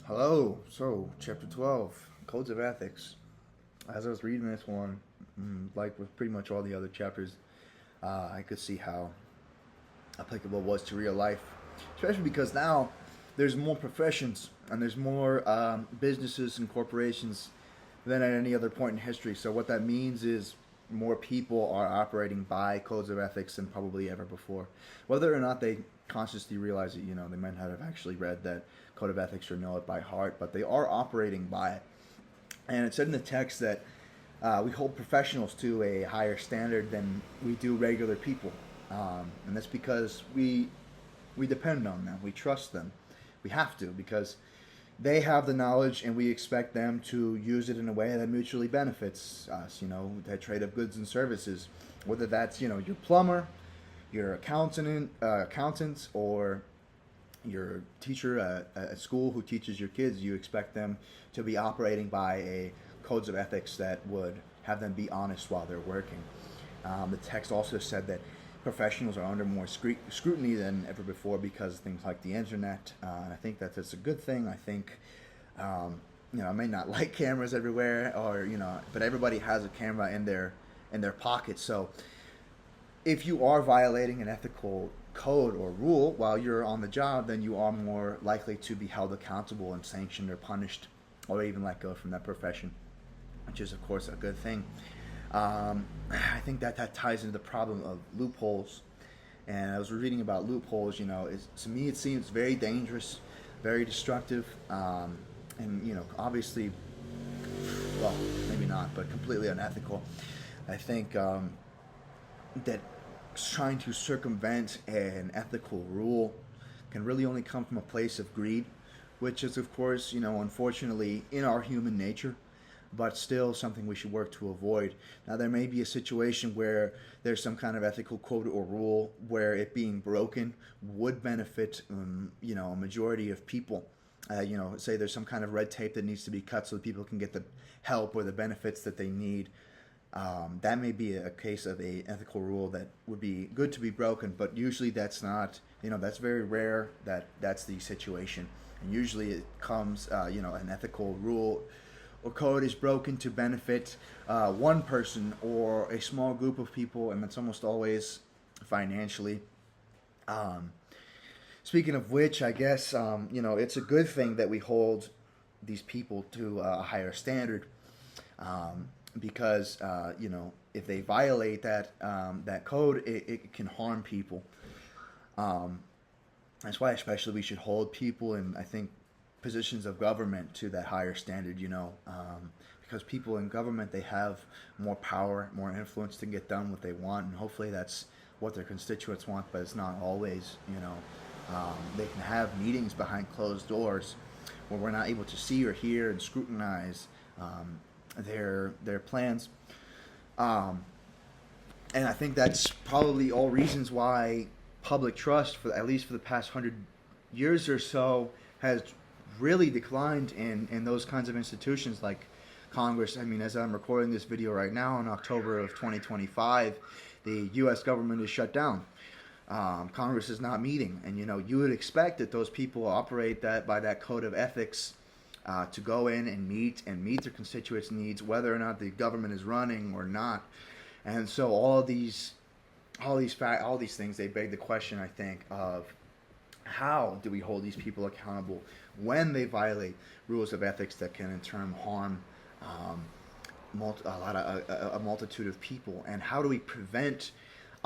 Hello. So, chapter 12, Codes of Ethics. As I was reading this one, like with pretty much all the other chapters, I could see how applicable it was to real life. Especially because now there's more professions and there's more businesses and corporations than at any other point in history. So, what that means is more people are operating by codes of ethics than probably ever before. Whether or not they consciously realize it, they might not have actually read that code of ethics or know it by heart, but they are operating by it. And it said in the text that we hold professionals to a higher standard than we do regular people. And that's because we depend on them. We trust them. We have to because they have the knowledge and we expect them to use it in a way that mutually benefits us, that trade of goods and services, whether that's, your plumber, your accountant, or your teacher at school who teaches your kids. You expect them to be operating by a codes of ethics that would have them be honest while they're working. The text also said that professionals are under more scrutiny than ever before because of things like the internet. And I think that that's a good thing. I think, I may not like cameras everywhere, but everybody has a camera in their pocket. So if you are violating an ethical code or rule while you're on the job, then you are more likely to be held accountable and sanctioned or punished, or even let go from that profession, which is, of course, a good thing. I think that ties into the problem of loopholes. And I was reading about loopholes. To me it seems very dangerous, very destructive, and obviously, well, maybe not, but completely unethical. I think that trying to circumvent an ethical rule can really only come from a place of greed, which is, of course, unfortunately in our human nature, but still something we should work to avoid. Now, there may be a situation where there's some kind of ethical code or rule where it being broken would benefit, a majority of people. Say there's some kind of red tape that needs to be cut so that people can get the help or the benefits that they need. That may be a case of a ethical rule that would be good to be broken, but usually that's not, that's very rare that that's the situation. And usually it comes, an ethical rule or code is broken to benefit one person or a small group of people, and it's almost always financially. Speaking of which, I guess, it's a good thing that we hold these people to a higher standard. Because if they violate that code, it can harm people. That's why especially we should hold people in, I think, positions of government to that higher standard. Because people in government, they have more power, more influence to get done what they want, and hopefully that's what their constituents want. But it's not always. They can have meetings behind closed doors where we're not able to see or hear and scrutinize their plans, and I think that's probably all reasons why public trust, for at least for the past 100 years or so, has really declined in those kinds of institutions like Congress. I mean, as I'm recording this video right now in October of 2025, the U.S. government is shut down. Congress is not meeting, and you would expect that those people operate by that code of ethics. To go in and meet their constituents' needs, whether or not the government is running or not. And so all these things, they beg the question, I think, of how do we hold these people accountable when they violate rules of ethics that can in turn harm a multitude of people, and how do we prevent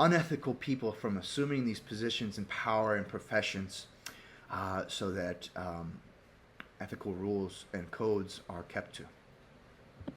unethical people from assuming these positions in power and professions, so that ethical rules and codes are kept to.